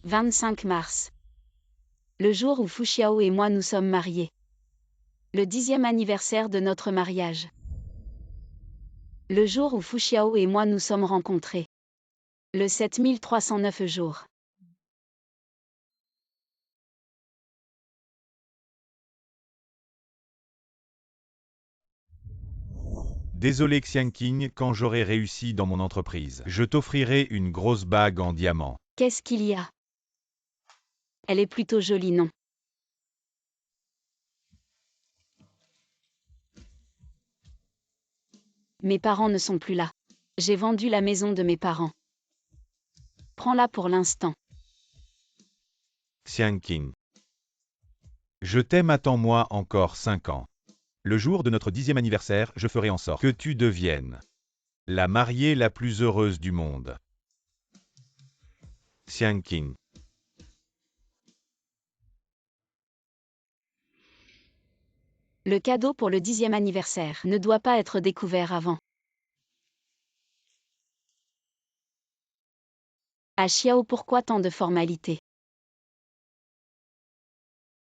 25 mars. Le jour où Fu Xiao et moi nous sommes mariés. Le 10e anniversaire de notre mariage. Le jour où Fu Xiao et moi nous sommes rencontrés. Le 7309 jours. Désolé Xiangqing, quand j'aurai réussi dans mon entreprise, je t'offrirai une grosse bague en diamant. Qu'est-ce qu'il y a? Elle est plutôt jolie, non? Mes parents ne sont plus là. J'ai vendu la maison de mes parents. Prends-la pour l'instant. Xiangqing. Je t'aime, attends-moi encore 5 ans. Le jour de notre 10e anniversaire, je ferai en sorte que tu deviennes la mariée la plus heureuse du monde. Xiangqing. Le cadeau pour le 10e anniversaire ne doit pas être découvert avant. À Xiao, pourquoi tant de formalités?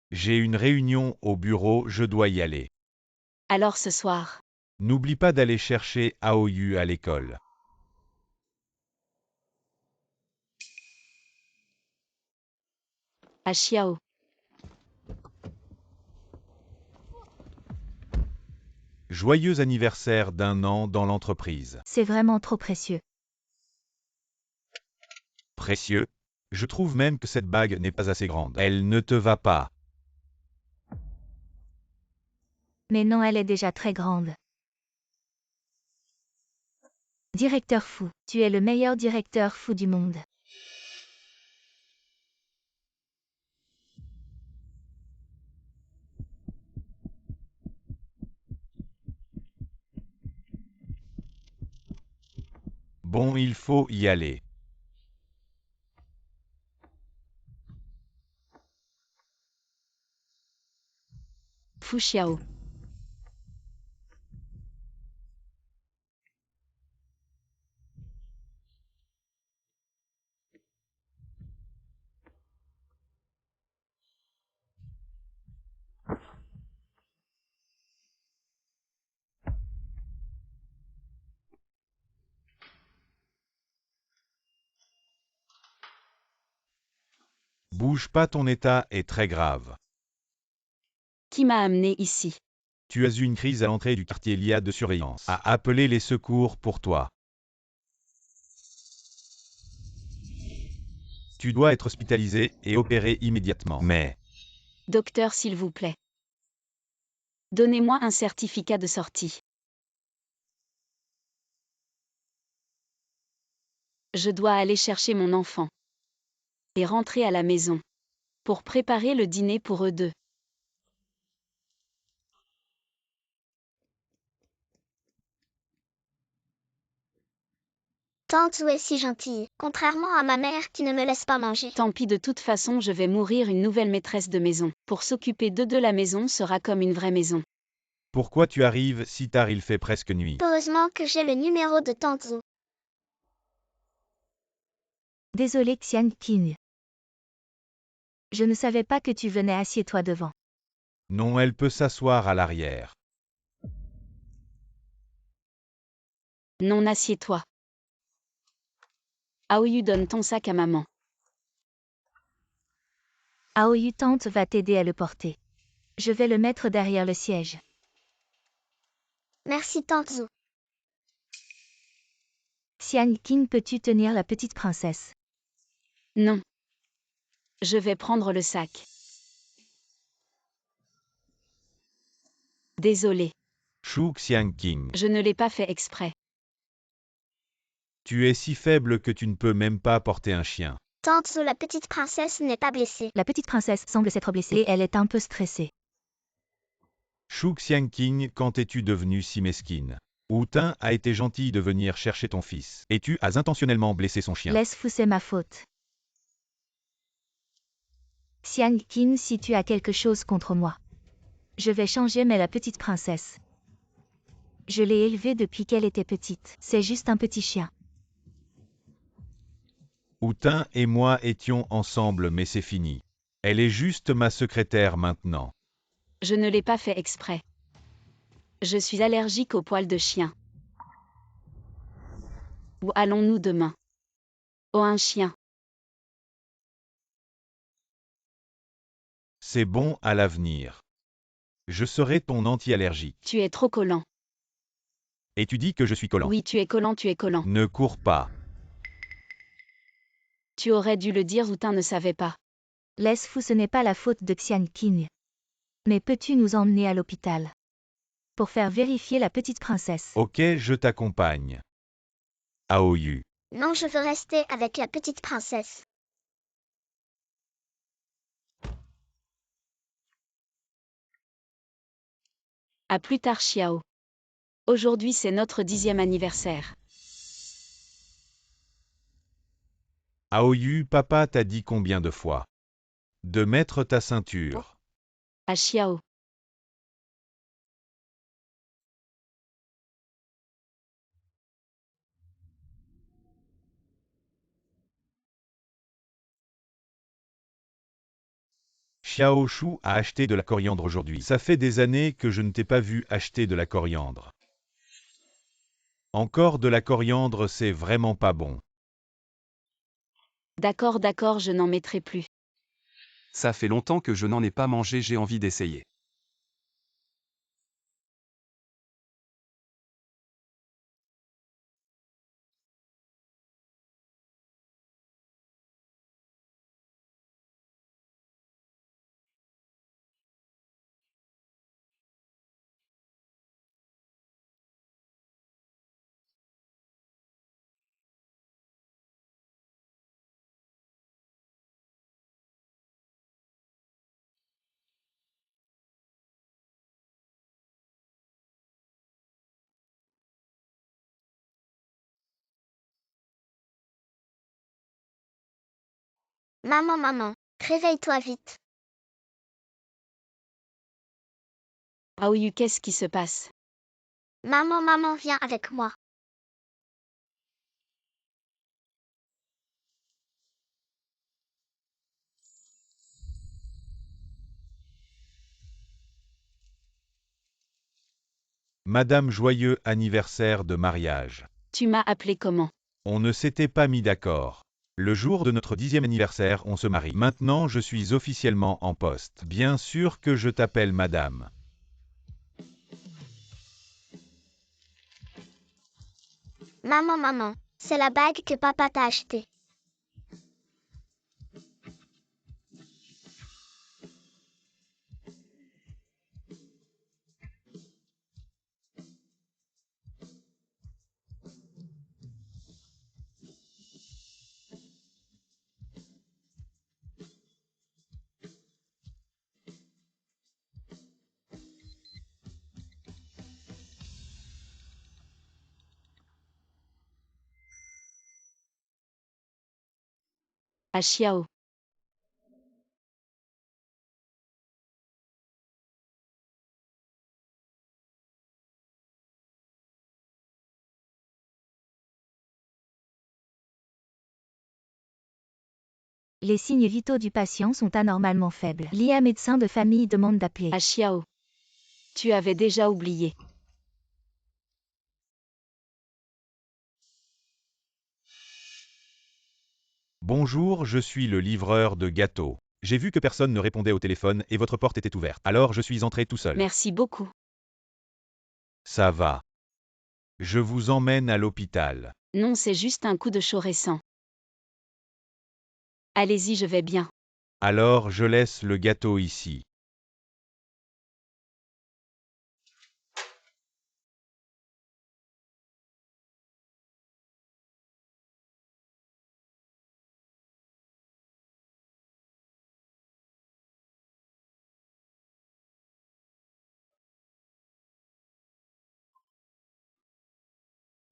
J'ai une réunion au bureau, je dois y aller. Alors ce soir. N'oublie pas d'aller chercher Aoyu à l'école. À Xiao. Joyeux anniversaire d'1 an dans l'entreprise. C'est vraiment trop précieux. Précieux? Je trouve même que cette bague n'est pas assez grande. Elle ne te va pas. Mais non, elle est déjà très grande. Directeur Fu, tu es le meilleur directeur Fu du monde. Bon, il faut y aller. Fu Xiao. Bouge pas, ton état est très grave. Qui m'a amené ici? Tu as eu une crise à l'entrée du quartier, l'IA de surveillance a appelé les secours pour toi. Tu dois être hospitalisé et opéré immédiatement. Mais Docteur, s'il vous plaît. Donnez-moi un certificat de sortie. Je dois aller chercher mon enfant. Et rentrer à la maison. Pour préparer le dîner pour eux deux. Tante Zou est si gentille, contrairement à ma mère qui ne me laisse pas manger. Tant pis, de toute façon, je vais mourir. Une nouvelle maîtresse de maison. Pour s'occuper d'eux, la maison sera comme une vraie maison. pourquoi tu arrives si tard? Il fait presque nuit. Heureusement que j'ai le numéro de Tante Zou. Désolé Xiangqing. Je ne savais pas que tu venais, assieds-toi devant. Non, elle peut s'asseoir à l'arrière. Non, assieds-toi. Aoyu, donne ton sac à maman. Aoyu tante va t'aider à le porter. Je vais le mettre derrière le siège. Merci Tante Zou. Xiangqing, peux-tu tenir la petite princesse? Non. Je vais prendre le sac. Désolé. Shu Xiangqing. Je ne l'ai pas fait exprès. Tu es si faible que tu ne peux même pas porter un chien. Tante Zou, la petite princesse n'est pas blessée. La petite princesse semble s'être blessée et elle est un peu stressée. Shu Xiangqing, quand es-tu devenue si mesquine? Wu Tin a été gentil de venir chercher ton fils. Et tu as intentionnellement blessé son chien. Laisse Fu, c'est ma faute. Xiangqing, si tu as quelque chose contre moi. Je vais changer, mais la petite princesse. Je l'ai élevée depuis qu'elle était petite. C'est juste un petit chien. Houtin et moi étions ensemble mais c'est fini. Elle est juste ma secrétaire maintenant. Je ne l'ai pas fait exprès. Je suis allergique aux poils de chien. Où allons-nous demain? Oh, un chien. C'est bon à l'avenir. Je serai ton anti-allergique. Tu es trop collant. Et tu dis que je suis collant. Oui, tu es collant, tu es collant. Ne cours pas. Tu aurais dû le dire, Houtin ne savait pas. Laisse-fou, ce n'est pas la faute de Xian Qing. Mais peux-tu nous emmener à l'hôpital? Pour faire vérifier la petite princesse. Ok, je t'accompagne. Aoyu. Non, je veux rester avec la petite princesse. À plus tard, Xiao. Aujourd'hui c'est notre 10e anniversaire. Aoyu, papa t'a dit combien de fois? De mettre ta ceinture. À Xiao. Xiao Shu a acheté de la coriandre aujourd'hui. Ça fait des années que je ne t'ai pas vu acheter de la coriandre. Encore de la coriandre, c'est vraiment pas bon. D'accord, d'accord, je n'en mettrai plus. Ça fait longtemps que je n'en ai pas mangé, j'ai envie d'essayer. Maman, maman, réveille-toi vite. Aoyu, qu'est-ce qui se passe? Maman, maman, viens avec moi. Madame, joyeux anniversaire de mariage. Tu m'as appelé comment? On ne s'était pas mis d'accord. Le jour de notre 10e anniversaire, on se marie. Maintenant, je suis officiellement en poste. Bien sûr que je t'appelle madame. Maman, maman, c'est la bague que papa t'a achetée. À Xiao. Les signes vitaux du patient sont anormalement faibles. L'IA médecin de famille demande d'appeler. À Xiao. Tu avais déjà oublié. Bonjour, je suis le livreur de gâteaux. J'ai vu que personne ne répondait au téléphone et votre porte était ouverte. Alors je suis entré tout seul. Merci beaucoup. Ça va. Je vous emmène à l'hôpital. Non, c'est juste un coup de chaud récent. Allez-y, je vais bien. Alors je laisse le gâteau ici.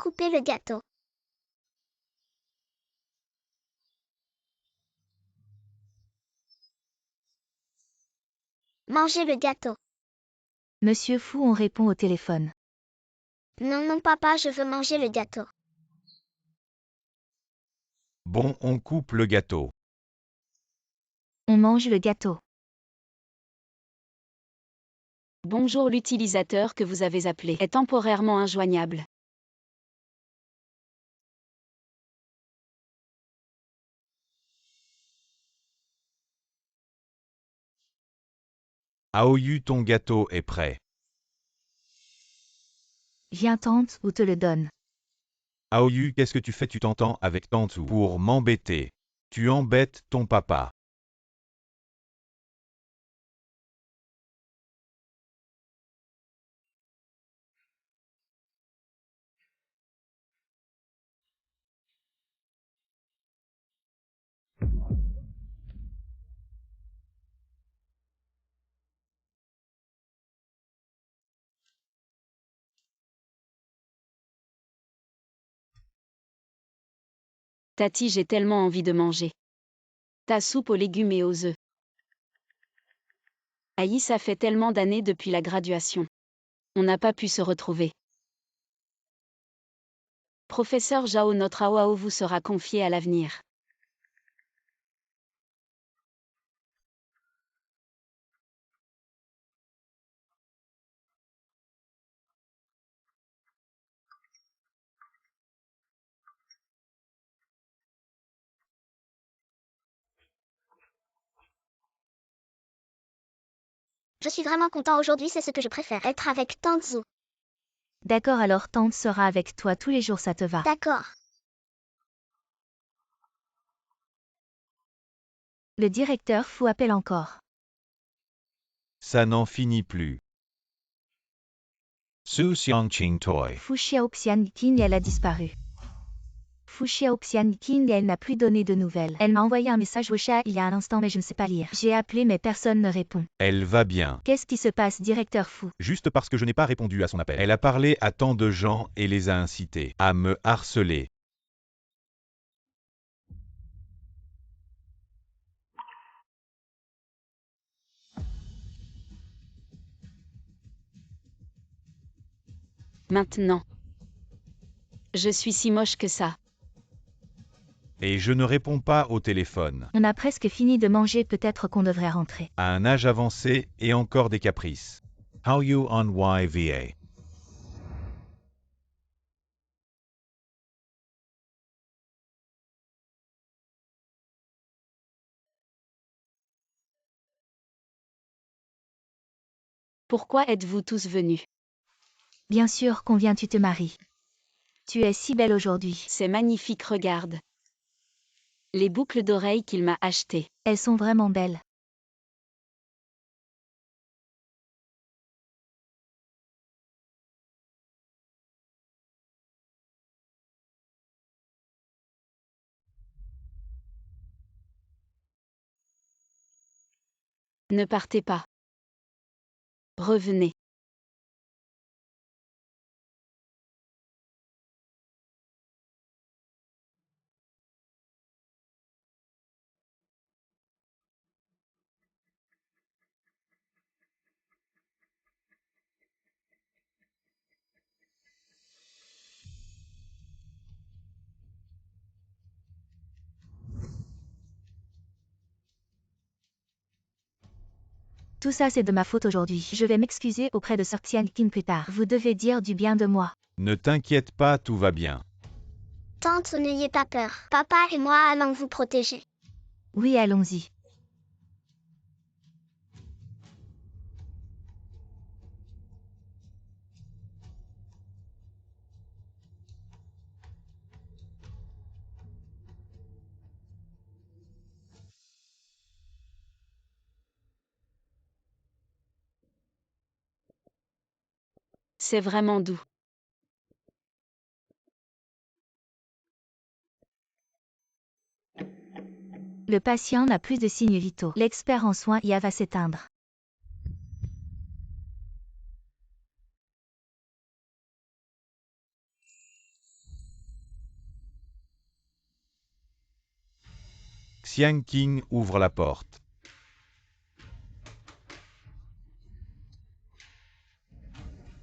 Coupez le gâteau. Mangez le gâteau. Monsieur Fu, on répond au téléphone. Non, non, papa, je veux manger le gâteau. Bon, on coupe le gâteau. On mange le gâteau. Bonjour, l'utilisateur que vous avez appelé est temporairement injoignable. Aoyu, ton gâteau est prêt. Viens tante ou te le donne. Aoyu, qu'est-ce que tu fais? Tu t'entends avec Tantu pour m'embêter. Tu embêtes ton papa. Tati, j'ai tellement envie de manger ta soupe aux légumes et aux œufs. Aïe, ça fait tellement d'années depuis la graduation. On n'a pas pu se retrouver. Professeur Zhao, notre Aoao vous sera confié à l'avenir. Je suis vraiment content aujourd'hui, c'est ce que je préfère, être avec Tante Zou. D'accord, alors tante sera avec toi tous les jours, ça te va. D'accord. Le directeur Fu appelle encore. Ça n'en finit plus. Su Xiangqing Toy. Fu Xiaoxian Qing, elle a disparu. Fu Xiaoxian Qing, elle n'a plus donné de nouvelles. Elle m'a envoyé un message WeChat il y a un instant mais je ne sais pas lire. J'ai appelé mais personne ne répond. Elle va bien. Qu'est-ce qui se passe, directeur Fu? Juste parce que je n'ai pas répondu à son appel. Elle a parlé à tant de gens et les a incités à me harceler. Maintenant. Je suis si moche que ça. Et je ne réponds pas au téléphone. On a presque fini de manger, peut-être qu'on devrait rentrer. À un âge avancé et encore des caprices. How you on YVA? Pourquoi êtes-vous tous venus? Bien sûr, combien tu te maries. Tu es si belle aujourd'hui. C'est magnifique, regarde. Les boucles d'oreilles qu'il m'a achetées. Elles sont vraiment belles. Ne partez pas. Revenez. Tout ça c'est de ma faute aujourd'hui. Je vais m'excuser auprès de Sir Qian plus tard. Vous devez dire du bien de moi. Ne t'inquiète pas, tout va bien. Tante, n'ayez pas peur. Papa et moi allons vous protéger. Oui, allons-y. C'est vraiment doux. Le patient n'a plus de signes vitaux. L'expert en soins IA va s'éteindre. Xiang Qing ouvre la porte.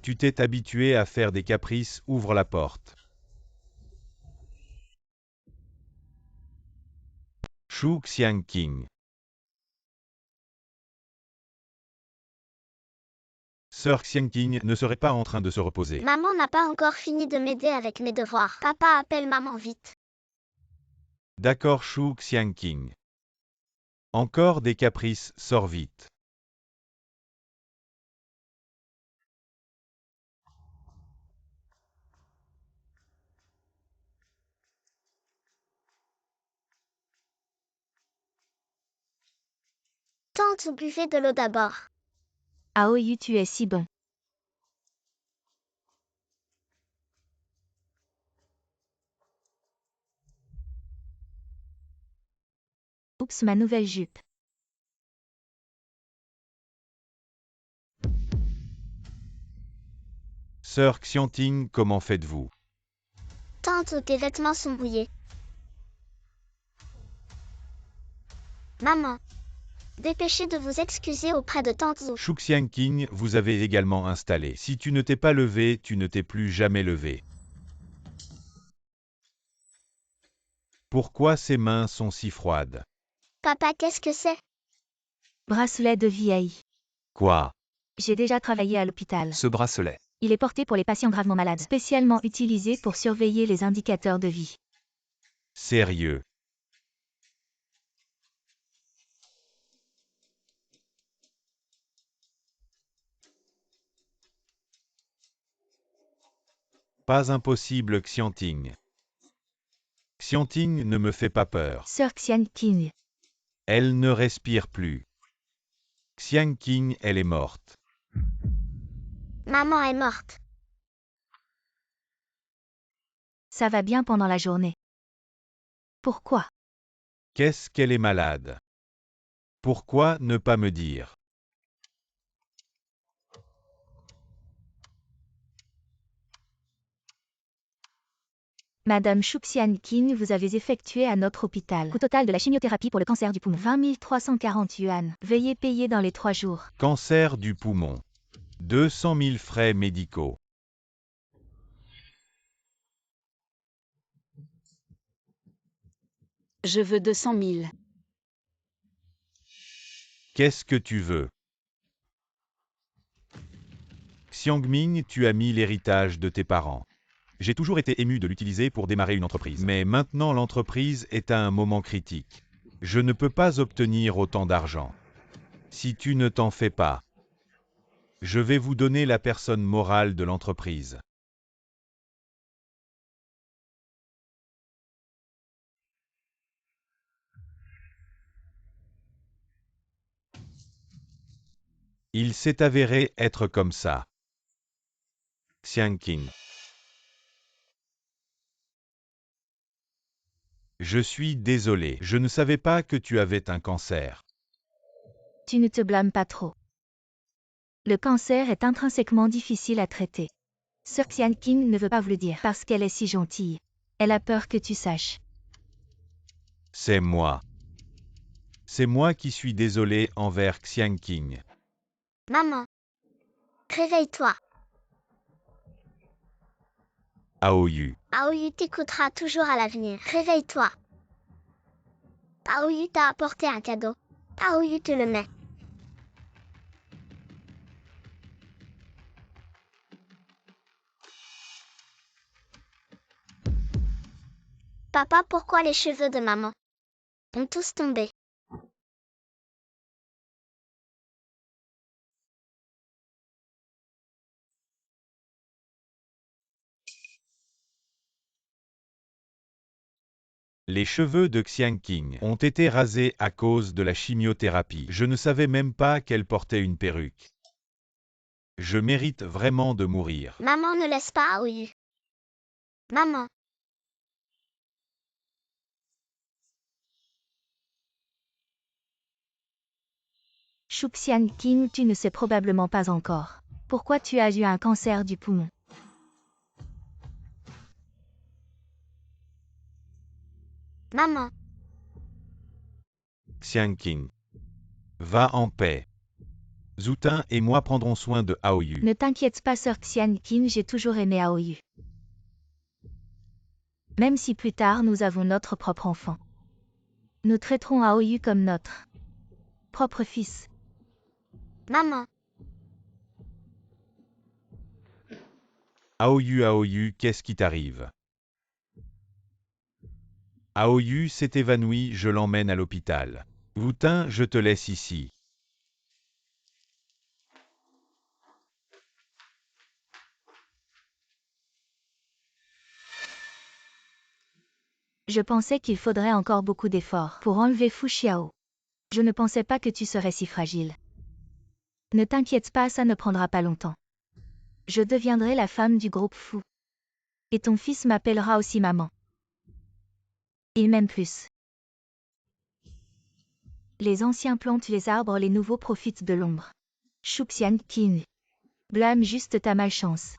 Tu t'es habitué à faire des caprices, ouvre la porte. Shu Xiangqing. Sœur Xiangqing ne serait pas en train de se reposer. Maman n'a pas encore fini de m'aider avec mes devoirs. Papa appelle maman vite. D'accord Shu Xiangqing. Encore des caprices, sors vite. Tante, buvez de l'eau d'abord. Aoyu, tu es si bon. Oups, ma nouvelle jupe. Sœur Xiangqing, comment faites-vous? Tante, tes vêtements sont mouillés. Maman, dépêchez de vous excuser auprès de tante Zhou. Shu Xiangqing, vous avez également installé. Si tu ne t'es pas levé, tu ne t'es plus jamais levé. Pourquoi ses mains sont si froides? Papa, qu'est-ce que c'est? Bracelet de vieille. Quoi? J'ai déjà travaillé à l'hôpital. Ce bracelet. Il est porté pour les patients gravement malades, spécialement utilisé pour surveiller les indicateurs de vie. Sérieux? Pas impossible Xiangqing. Xiangqing ne me fait pas peur. Sœur Xiangqing. Elle ne respire plus. Xiangqing, elle est morte. Maman est morte. Ça va bien pendant la journée. Pourquoi? Qu'est-ce qu'elle est malade? Pourquoi ne pas me dire? Madame Shu Xiangqing, vous avez effectué à notre hôpital. Coût total de la chimiothérapie pour le cancer du poumon. 20 340 yuan. Veuillez payer dans les 3 jours. Cancer du poumon. 200 000 frais médicaux. Je veux 200 000. Qu'est-ce que tu veux? Xiangming, tu as mis l'héritage de tes parents. J'ai toujours été ému de l'utiliser pour démarrer une entreprise. Mais maintenant l'entreprise est à un moment critique. Je ne peux pas obtenir autant d'argent. Si tu ne t'en fais pas, je vais vous donner la personne morale de l'entreprise. Il s'est avéré être comme ça. Xiangqing. Je suis désolé, je ne savais pas que tu avais un cancer. Tu ne te blâmes pas trop. Le cancer est intrinsèquement difficile à traiter. Sœur Xiangqing ne veut pas vous le dire parce qu'elle est si gentille. Elle a peur que tu saches. C'est moi. C'est moi qui suis désolé envers Xiangqing. Maman, réveille-toi. Aoyu. Aoyu t'écoutera toujours à l'avenir. Réveille-toi. Aoyu t'a apporté un cadeau. Aoyu te le met. Papa, pourquoi les cheveux de maman ont tous tombé? Les cheveux de Xiangqing ont été rasés à cause de la chimiothérapie. Je ne savais même pas qu'elle portait une perruque. Je mérite vraiment de mourir. Maman, ne laisse pas Aoyu. Maman. Shu Xiangqing, tu ne sais probablement pas encore. Pourquoi tu as eu un cancer du poumon? Maman. Xiangqing. Va en paix. Zoutin et moi prendrons soin de Aoyu. Ne t'inquiète pas, sœur Xiangqing, j'ai toujours aimé Aoyu. Même si plus tard nous avons notre propre enfant. Nous traiterons Aoyu comme notre propre fils. Maman, Aoyu, qu'est-ce qui t'arrive? Aoyu s'est évanoui, je l'emmène à l'hôpital. Wootin, je te laisse ici. Je pensais qu'il faudrait encore beaucoup d'efforts pour enlever Fu Xiao. Je ne pensais pas que tu serais si fragile. Ne t'inquiète pas, ça ne prendra pas longtemps. Je deviendrai la femme du groupe Fu. Et ton fils m'appellera aussi maman. Il m'aime plus. Les anciens plantent les arbres, les nouveaux profitent de l'ombre. Shuxian Qin. Blâme juste ta malchance.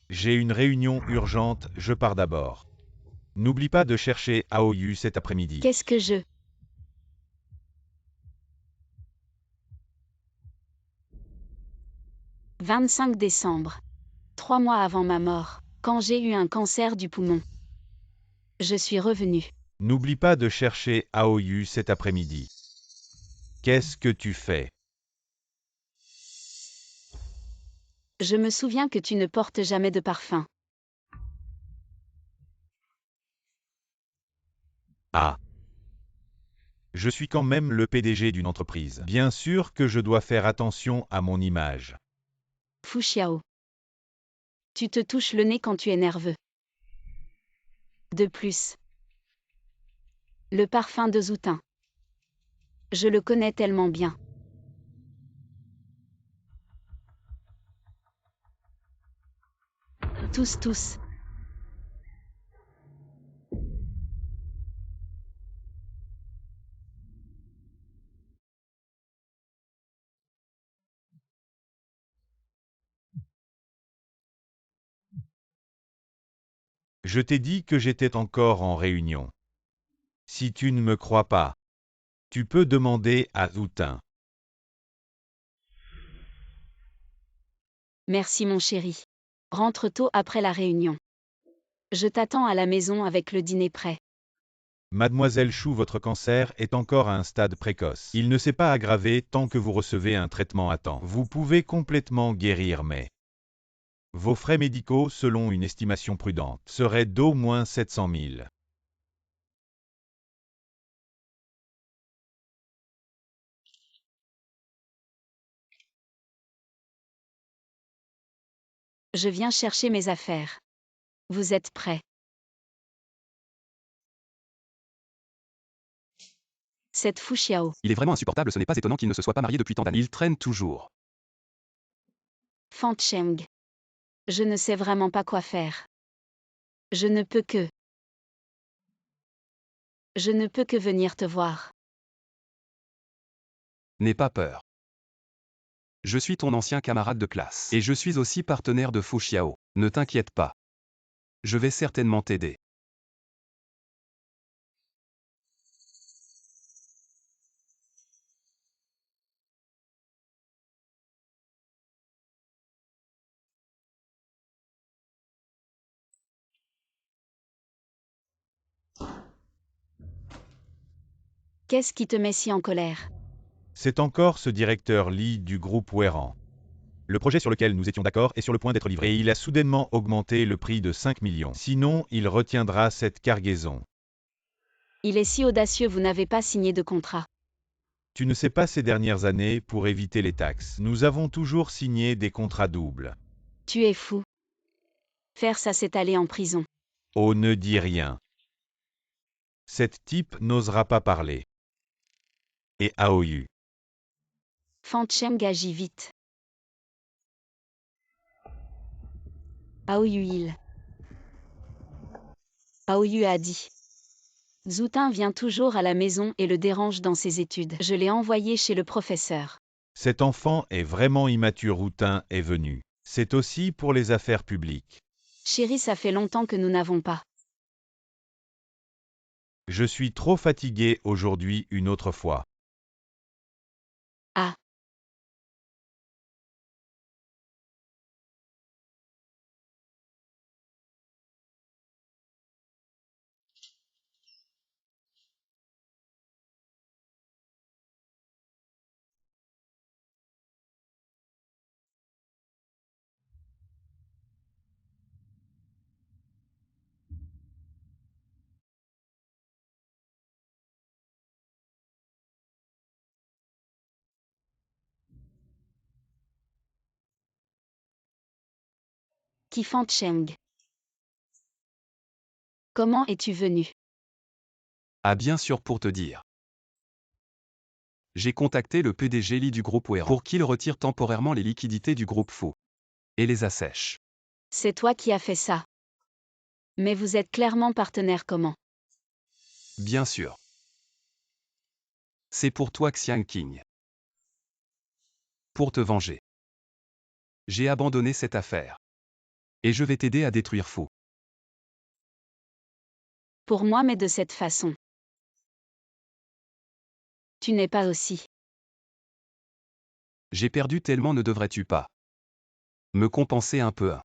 J'ai une réunion urgente, je pars d'abord. N'oublie pas de chercher Aoyu cet après-midi. Qu'est-ce que je... 25 décembre. 3 mois avant ma mort, quand j'ai eu un cancer du poumon. Je suis revenue. N'oublie pas de chercher Aoyu cet après-midi. Qu'est-ce que tu fais? Je me souviens que tu ne portes jamais de parfum. Ah. Je suis quand même le PDG d'une entreprise. Bien sûr que je dois faire attention à mon image. Fu Xiao. Tu te touches le nez quand tu es nerveux. De plus. Le parfum de Zoutin. Je le connais tellement bien. Tous. Je t'ai dit que j'étais encore en réunion. Si tu ne me crois pas, tu peux demander à Zoutin. Merci mon chéri. Rentre tôt après la réunion. Je t'attends à la maison avec le dîner prêt. Mademoiselle Chou, votre cancer est encore à un stade précoce. Il ne s'est pas aggravé tant que vous recevez un traitement à temps. Vous pouvez complètement guérir, mais vos frais médicaux, selon une estimation prudente, seraient d'au moins 700 000. Je viens chercher mes affaires. Vous êtes prêts? Cette Fu Xiao. Il est vraiment insupportable, ce n'est pas étonnant qu'il ne se soit pas marié depuis tant d'années. Il traîne toujours. Fan Cheng. Je ne sais vraiment pas quoi faire. Je ne peux que venir te voir. N'aie pas peur. Je suis ton ancien camarade de classe. Et je suis aussi partenaire de Fu Xiao. Ne t'inquiète pas. Je vais certainement t'aider. Qu'est-ce qui te met si en colère? C'est encore ce directeur Li du groupe Weiran. Le projet sur lequel nous étions d'accord est sur le point d'être livré et il a soudainement augmenté le prix de 5 millions. Sinon, il retiendra cette cargaison. Il est si audacieux, vous n'avez pas signé de contrat. Tu ne sais pas, ces dernières années, pour éviter les taxes, nous avons toujours signé des contrats doubles. Tu es fou. Faire ça, c'est aller en prison. Oh, ne dis rien. Cet type n'osera pas parler. Et Aoyu. Fan Cheng agit vite. Aoyu a dit. Zoutin vient toujours à la maison et le dérange dans ses études. Je l'ai envoyé chez le professeur. Cet enfant est vraiment immature. Wootin est venu. C'est aussi pour les affaires publiques. Chérie, ça fait longtemps que nous n'avons pas Je suis trop fatigué aujourd'hui une autre fois. Ah, Kifan Cheng. Comment es-tu venu? Ah bien sûr pour te dire. J'ai contacté le PDG Lee du groupe Wera pour qu'il retire temporairement les liquidités du groupe Fu et les assèche. C'est toi qui as fait ça. Mais vous êtes clairement partenaire comment? Bien sûr. C'est pour toi Xiang King. Pour te venger. J'ai abandonné cette affaire. Et je vais t'aider à détruire Fu. Pour moi, mais de cette façon. Tu n'es pas aussi. J'ai perdu tellement, ne devrais-tu pas me compenser un peu?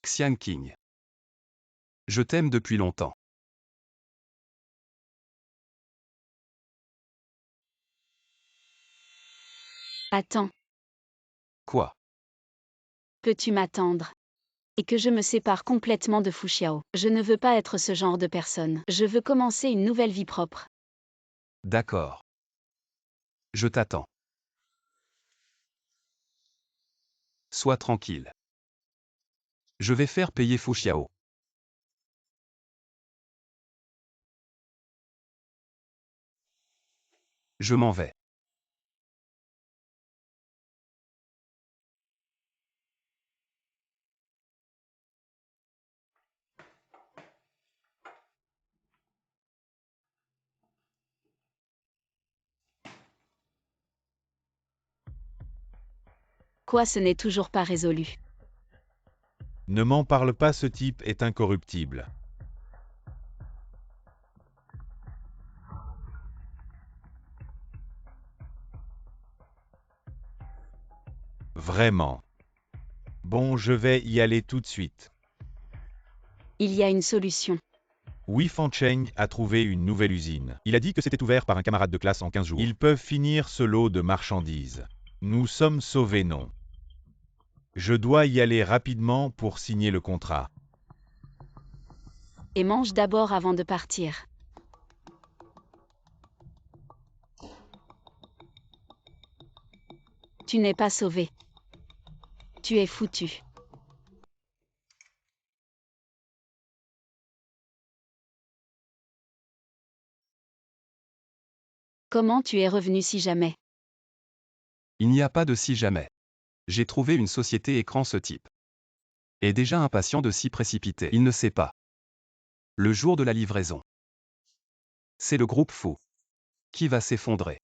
Xiang King. Je t'aime depuis longtemps. Attends, Quoi? peux-tu m'attendre? Et que je me sépare complètement de Fu Xiao. Je ne veux pas être ce genre de personne. Je veux commencer une nouvelle vie propre. D'accord. Je t'attends. Sois tranquille. Je vais faire payer Fu Xiao. Je m'en vais. Quoi, ce n'est toujours pas résolu? Ne m'en parle pas, ce type est incorruptible. Vraiment. Bon, je vais y aller tout de suite. Il y a une solution. Oui, Fan Cheng a trouvé une nouvelle usine. Il a dit que c'était ouvert par un camarade de classe en 15 jours. Ils peuvent finir ce lot de marchandises. Nous sommes sauvés, non? Je dois y aller rapidement pour signer le contrat. Et mange d'abord avant de partir. Tu n'es pas sauvé. Tu es foutu. Comment tu es revenu si jamais? Il n'y a pas de si jamais. J'ai trouvé une société écran, ce type est déjà impatient de s'y précipiter. Il ne sait pas. Le jour de la livraison. C'est le groupe Fu qui va s'effondrer.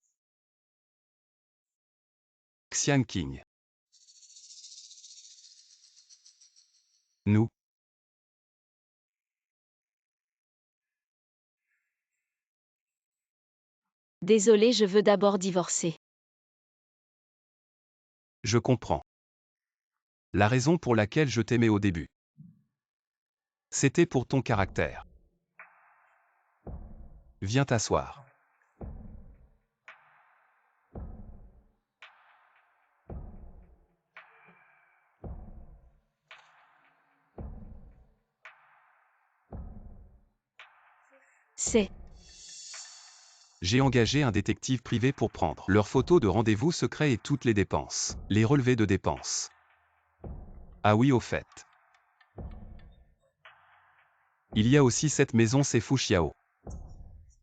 Xiang King. Nous. Désolé, je veux d'abord divorcer. Je comprends. La raison pour laquelle je t'aimais au début. C'était pour ton caractère. Viens t'asseoir. C'est. J'ai engagé un détective privé pour prendre leurs photos de rendez-vous secrets et toutes les dépenses. Les relevés de dépenses. Ah oui, au fait. Il y a aussi cette maison, c'est Fu Xiao,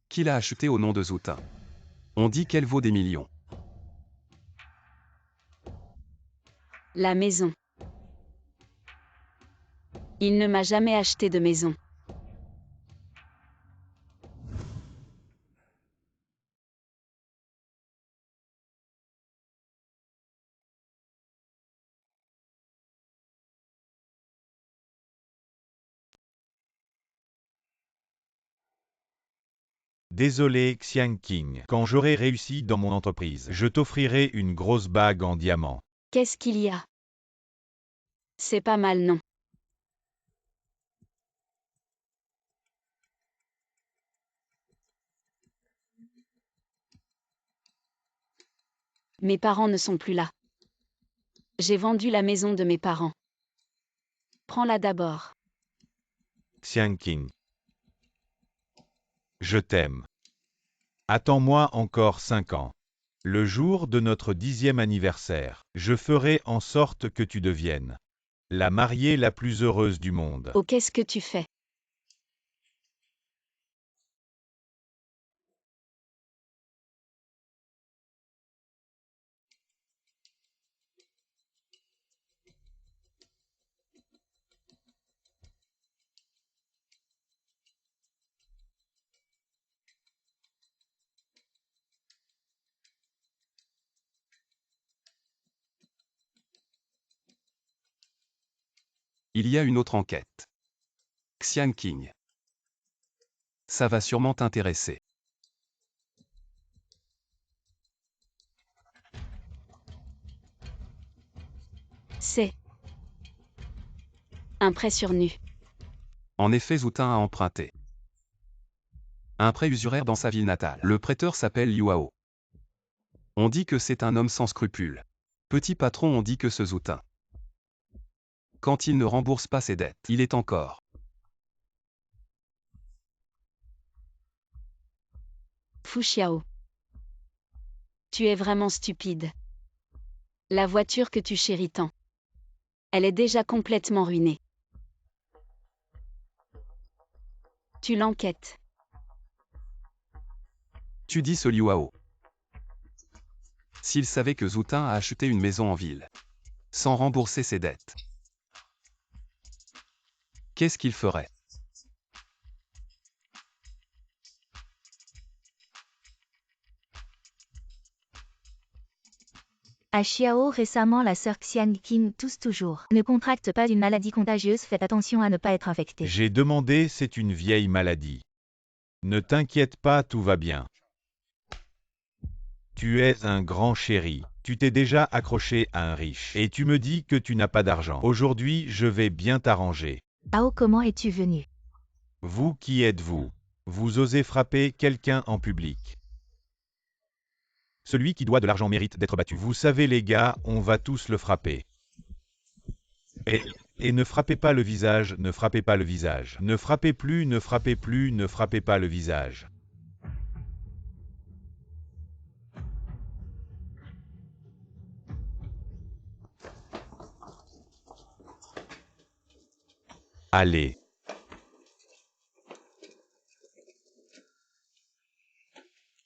qu'il a achetée au nom de Zoutin. On dit qu'elle vaut des millions. La maison. Il ne m'a jamais acheté de maison. Désolé Xiang King, quand j'aurai réussi dans mon entreprise, je t'offrirai une grosse bague en diamant. Qu'est-ce qu'il y a? C'est pas mal, non? Mes parents ne sont plus là. J'ai vendu la maison de mes parents. Prends-la d'abord. Xiang King. Je t'aime. Attends-moi encore 5 ans. Le jour de notre 10e anniversaire, je ferai en sorte que tu deviennes la mariée la plus heureuse du monde. Oh, qu'est-ce que tu fais? Il y a une autre enquête. Xiang King. Ça va sûrement t'intéresser. C'est un prêt sur nu. En effet, Zoutin a emprunté un prêt usuraire dans sa ville natale. Le prêteur s'appelle Yuao. On dit que c'est un homme sans scrupules. Petit patron, on dit que ce Zoutin, quand il ne rembourse pas ses dettes, il est encore Fu Xiao. Tu es vraiment stupide. La voiture que tu chéris tant, elle est déjà complètement ruinée. Tu l'enquêtes. Tu dis ce Yuao. S'il savait que Zoutin a acheté une maison en ville, sans rembourser ses dettes, qu'est-ce qu'il ferait? À Xiao récemment, la sœur Xiang King tousse toujours. Ne contracte pas une maladie contagieuse, faites attention à ne pas être infecté. J'ai demandé, c'est une vieille maladie. Ne t'inquiète pas, tout va bien. Tu es un grand chéri. Tu t'es déjà accroché à un riche. Et tu me dis que tu n'as pas d'argent. Aujourd'hui, je vais bien t'arranger. Ao, comment es-tu venu? Vous qui êtes-vous? Vous osez frapper quelqu'un en public. Celui qui doit de l'argent mérite d'être battu. Vous savez les gars, on va tous le frapper. Et ne frappez pas le visage, ne frappez pas le visage. Ne frappez plus, ne frappez plus, ne frappez pas le visage. Allez.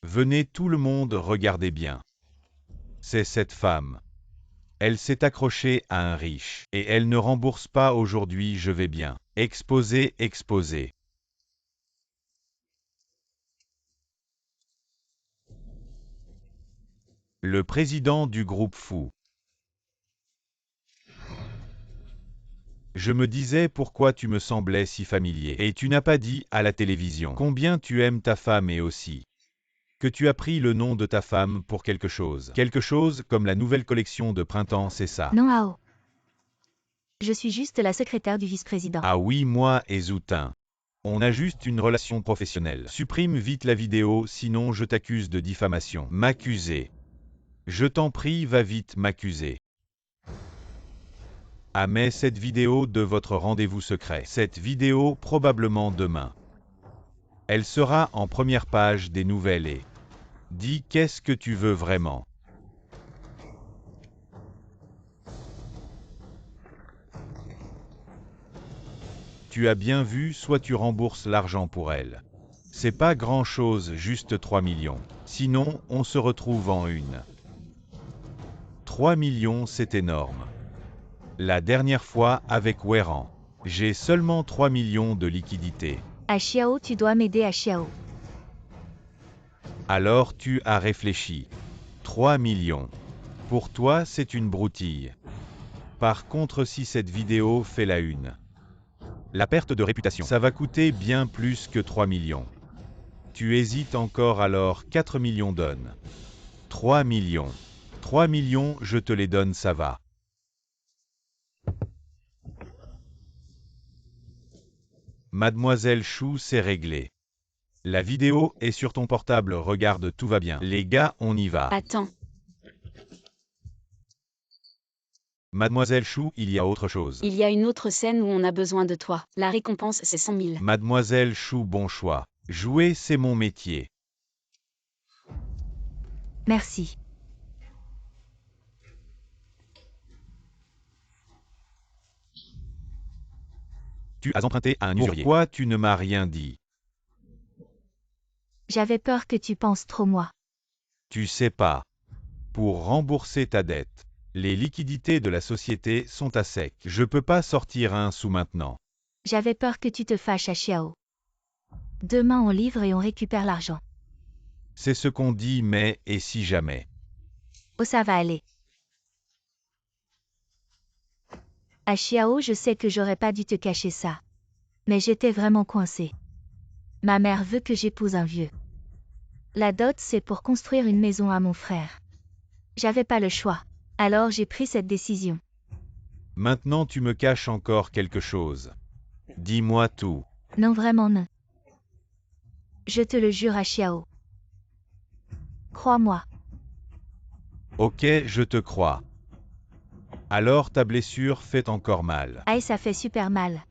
Venez tout le monde, regardez bien. C'est cette femme. Elle s'est accrochée à un riche. Et elle ne rembourse pas aujourd'hui, je vais bien. Exposer, exposer. Le président du groupe fou. Je me disais pourquoi tu me semblais si familier. Et tu n'as pas dit à la télévision combien tu aimes ta femme et aussi que tu as pris le nom de ta femme pour quelque chose. Quelque chose comme la nouvelle collection de printemps, c'est ça? Non, Ao. Je suis juste la secrétaire du vice-président. Ah oui, moi et Zoutin. On a juste une relation professionnelle. Supprime vite la vidéo, sinon je t'accuse de diffamation. M'accuser. Je t'en prie, va vite m'accuser. Ah mais cette vidéo de votre rendez-vous secret. Cette vidéo probablement demain. Elle sera en première page des nouvelles et... Dis qu'est-ce que tu veux vraiment? Tu as bien vu, soit tu rembourses l'argent pour elle. C'est pas grand-chose, juste 3 millions. Sinon, on se retrouve en une. 3 millions, c'est énorme. La dernière fois, avec Weiran, j'ai seulement 3 millions de liquidités. À Xiao, tu dois m'aider à Xiao. Alors tu as réfléchi. 3 millions. Pour toi, c'est une broutille. Par contre, si cette vidéo fait la une, la perte de réputation, ça va coûter bien plus que 3 millions. Tu hésites encore alors 4 millions donne. 3 millions. 3 millions, je te les donne, ça va. Mademoiselle Chou, c'est réglé. La vidéo est sur ton portable, regarde, tout va bien. Les gars, on y va. Attends, Mademoiselle Chou, il y a autre chose. il y a une autre scène où on a besoin de toi. La récompense, c'est 100 000. Mademoiselle Chou, bon choix. Jouer, c'est mon métier. Merci. Tu as emprunté à un usurier. Pourquoi tu ne m'as rien dit? J'avais peur que tu penses trop moi. Tu sais pas. Pour rembourser ta dette, les liquidités de la société sont à sec. Je peux pas sortir un sou maintenant. J'avais peur que tu te fâches à Xiao. Demain on livre et on récupère l'argent. C'est ce qu'on dit, mais et si jamais? Oh, ça va aller. À Xiao, je sais que j'aurais pas dû te cacher ça. Mais j'étais vraiment coincée. Ma mère veut que j'épouse un vieux. La dot, c'est pour construire une maison à mon frère. J'avais pas le choix. Alors j'ai pris cette décision. Maintenant tu me caches encore quelque chose. Dis-moi tout. Non, vraiment non. Je te le jure à Xiao. Crois-moi. Ok, je te crois. Alors ta blessure fait encore mal. Aïe, ça fait super mal.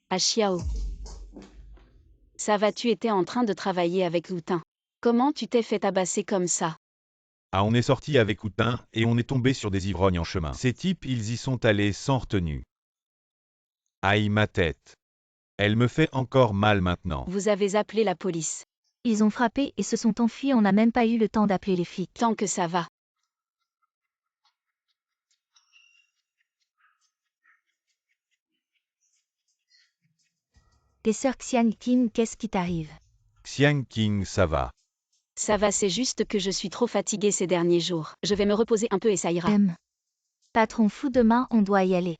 À Xiao. Ça va, tu étais en train de travailler avec Loutin. Comment tu t'es fait tabasser comme ça? Ah, on est sorti avec Houtin et on est tombé sur des ivrognes en chemin. Ces types, ils y sont allés sans retenue. Aïe ma tête. Elle me fait encore mal maintenant. Vous avez appelé la police. Ils ont frappé et se sont enfuis, on n'a même pas eu le temps d'appeler les flics. Tant que ça va. Tes sœurs Xian Qin, qu'est-ce qui t'arrive? Xiang Qing, ça va. Ça va, c'est juste que je suis trop fatiguée ces derniers jours. Je vais me reposer un peu et ça ira. Patron fou, demain on doit y aller.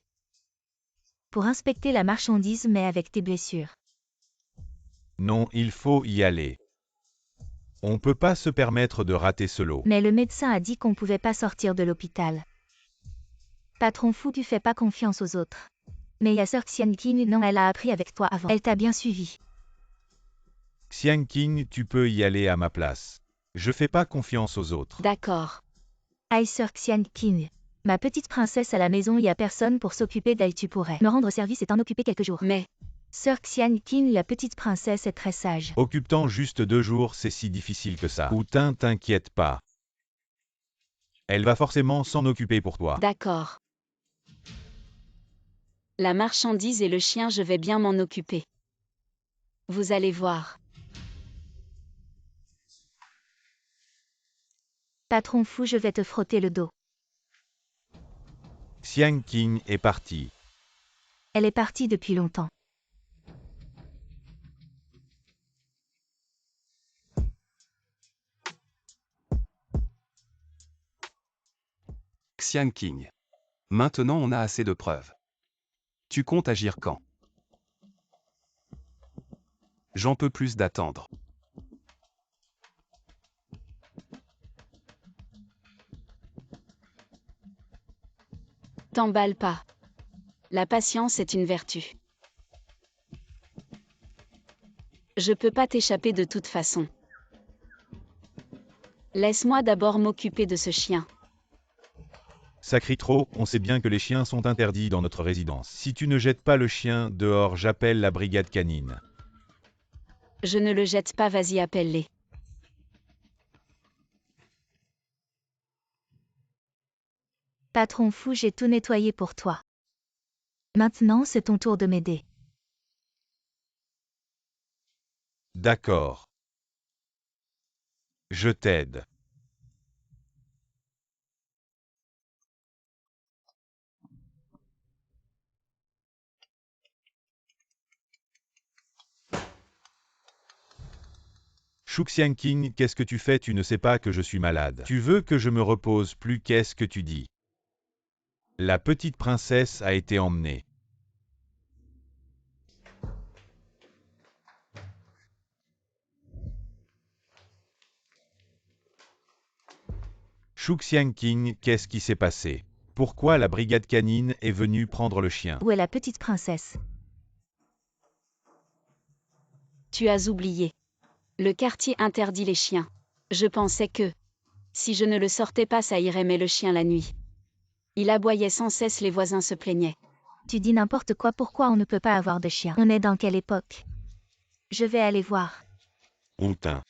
Pour inspecter la marchandise mais avec tes blessures. Non, il faut y aller. On peut pas se permettre de rater ce lot. Mais le médecin a dit qu'on pouvait pas sortir de l'hôpital. Patron fou, tu fais pas confiance aux autres. Mais y a sœur Xian Qin, non, elle a appris avec toi avant. Elle t'a bien suivi. Xiang Qing, tu peux y aller à ma place. Je fais pas confiance aux autres. D'accord. Aïe, sœur Xian Qin. Ma petite princesse, à la maison y a personne pour s'occuper d'elle, tu pourrais me rendre service et t'en occuper quelques jours. Mais, Sœur Xian Qin, la petite princesse est très sage. Occupe-t'en juste 2 jours, c'est si difficile que ça. Houtin, t'inquiète pas. Elle va forcément s'en occuper pour toi. d'accord. La marchandise et le chien, je vais bien m'en occuper. Vous allez voir. Patron fou, je vais te frotter le dos. Xiang Qing est partie. Elle est partie depuis longtemps. Xian Qing. Maintenant on a assez de preuves. Tu comptes agir quand? J'en peux plus d'attendre. T'emballe pas. La patience est une vertu. Je peux pas t'échapper de toute façon. Laisse-moi d'abord m'occuper de ce chien. Ça crie trop, on sait bien que les chiens sont interdits dans notre résidence. Si tu ne jettes pas le chien dehors, j'appelle la brigade canine. Je ne le jette pas, vas-y, appelle-les. Patron fou, j'ai tout nettoyé pour toi. Maintenant, c'est ton tour de m'aider. D'accord. Je t'aide. Xiang Qing, qu'est-ce que tu fais? Tu ne sais pas que je suis malade. Tu veux que je me repose plus? Qu'est-ce que tu dis? La petite princesse a été emmenée. Shu Xiangqing, qu'est-ce qui s'est passé? Pourquoi la brigade canine est venue prendre le chien? Où est la petite princesse? Tu as oublié. Le quartier interdit les chiens. Je pensais que, si je ne le sortais pas, ça irait, mais le chien la nuit. Il aboyait sans cesse, les voisins se plaignaient. Tu dis n'importe quoi, pourquoi on ne peut pas avoir de chien? On est dans quelle époque? Je vais aller voir. Hontin.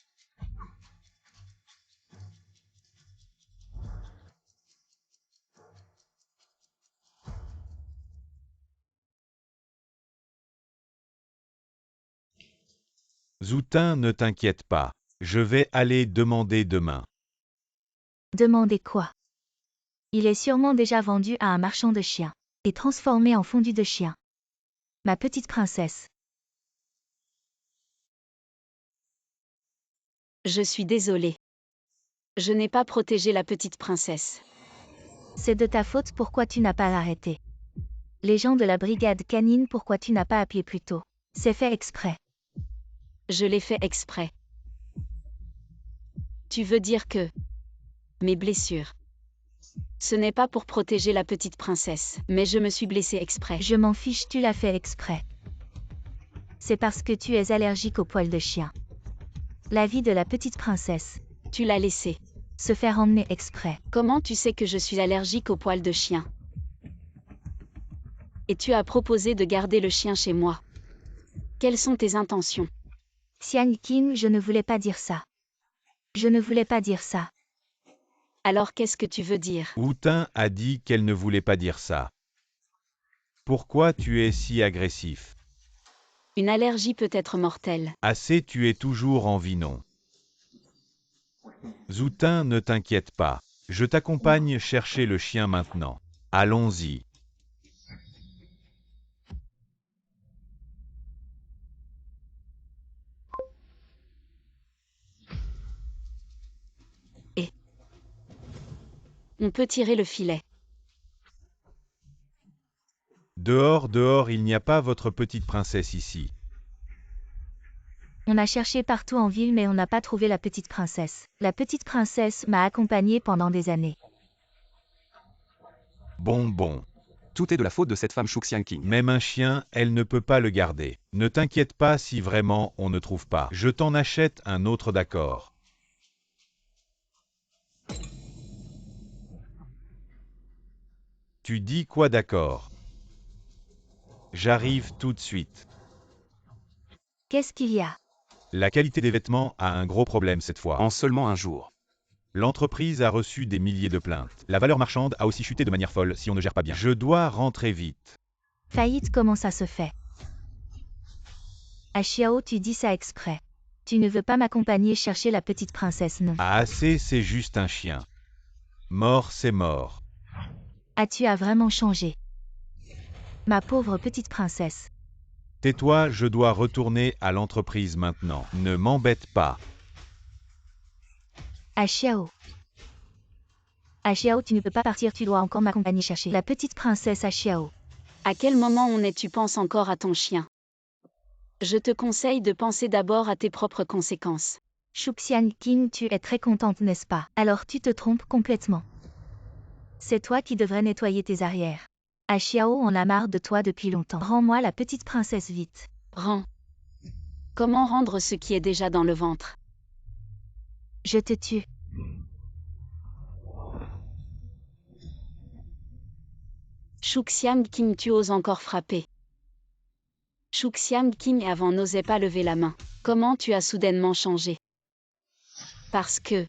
Zoutin, ne t'inquiète pas. Je vais aller demander demain. Demandez quoi? Il est sûrement déjà vendu à un marchand de chiens et transformé en fondu de chien. Ma petite princesse. Je suis désolée. Je n'ai pas protégé la petite princesse. C'est de ta faute, pourquoi tu n'as pas arrêté? Les gens de la brigade canine, pourquoi tu n'as pas appuyé plus tôt? C'est fait exprès. Je l'ai fait exprès. Tu veux dire que mes blessures, ce n'est pas pour protéger la petite princesse, mais je me suis blessée exprès. Je m'en fiche, tu l'as fait exprès. C'est parce que tu es allergique aux poils de chien. La vie de la petite princesse. Tu l'as laissée se faire emmener exprès. Comment tu sais que je suis allergique aux poils de chien? Et tu as proposé de garder le chien chez moi. Quelles sont tes intentions? Xiangqing, je ne voulais pas dire ça. Je ne voulais pas dire ça. Alors qu'est-ce que tu veux dire? Zoutin a dit qu'elle ne voulait pas dire ça. Pourquoi tu es si agressif? Une allergie peut être mortelle. Assez, tu es toujours en vinon. Zoutin, ne t'inquiète pas. Je t'accompagne chercher le chien maintenant. Allons-y. On peut tirer le filet. Dehors, dehors, il n'y a pas votre petite princesse ici. On a cherché partout en ville, mais on n'a pas trouvé la petite princesse. La petite princesse m'a accompagnée pendant des années. Bon. Tout est de la faute de cette femme Shu Xiangqing. Même un chien, elle ne peut pas le garder. Ne t'inquiète pas si vraiment on ne trouve pas. Je t'en achète un autre, d'accord? Tu dis quoi, d'accord? J'arrive tout de suite. Qu'est-ce qu'il y a? La qualité des vêtements a un gros problème cette fois. En seulement un jour. L'entreprise a reçu des milliers de plaintes. La valeur marchande a aussi chuté de manière folle si on ne gère pas bien. Je dois rentrer vite. Faillite, comment ça se fait? À Xiao, tu dis ça exprès. Tu ne veux pas m'accompagner chercher la petite princesse, non? Ah, assez, c'est juste un chien. Mort, c'est mort. Ah, tu as vraiment changé. Ma pauvre petite princesse. Tais-toi, je dois retourner à l'entreprise maintenant. Ne m'embête pas. À Xiao. À Xiao, tu ne peux pas partir, tu dois encore m'accompagner chercher la petite princesse à Xiao. À quel moment on est, tu penses encore à ton chien? Je te conseille de penser d'abord à tes propres conséquences. Shu Xiangqing, tu es très contente, n'est-ce pas? Alors tu te trompes complètement. C'est toi qui devrais nettoyer tes arrières. À Xiao, on a marre de toi depuis longtemps. Rends-moi la petite princesse vite. Rends. Comment rendre ce qui est déjà dans le ventre? Je te tue. Shu Xiangqing, tu oses encore frapper. Shu Xiangqing avant n'osait pas lever la main. Comment tu as soudainement changé? Parce que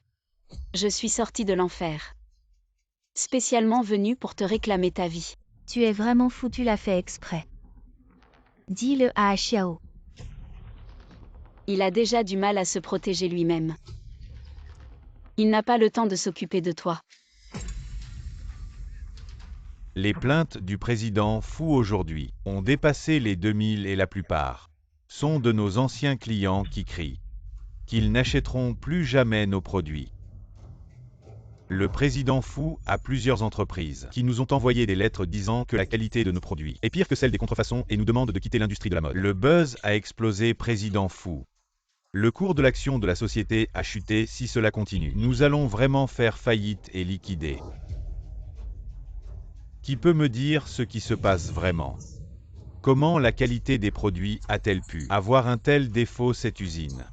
je suis sortie de l'enfer. Spécialement venue pour te réclamer ta vie. Tu es vraiment fou, tu l'as fait exprès. Dis-le à Xiao. Il a déjà du mal à se protéger lui-même. Il n'a pas le temps de s'occuper de toi. Les plaintes du président Fu aujourd'hui ont dépassé les 2000 et la plupart sont de nos anciens clients qui crient qu'ils n'achèteront plus jamais nos produits. Le président Fu a plusieurs entreprises qui nous ont envoyé des lettres disant que la qualité de nos produits est pire que celle des contrefaçons et nous demandent de quitter l'industrie de la mode. Le buzz a explosé, président Fu. Le cours de l'action de la société a chuté si cela continue. Nous allons vraiment faire faillite et liquider. Qui peut me dire ce qui se passe vraiment? Comment la qualité des produits a-t-elle pu avoir un tel défaut cette usine?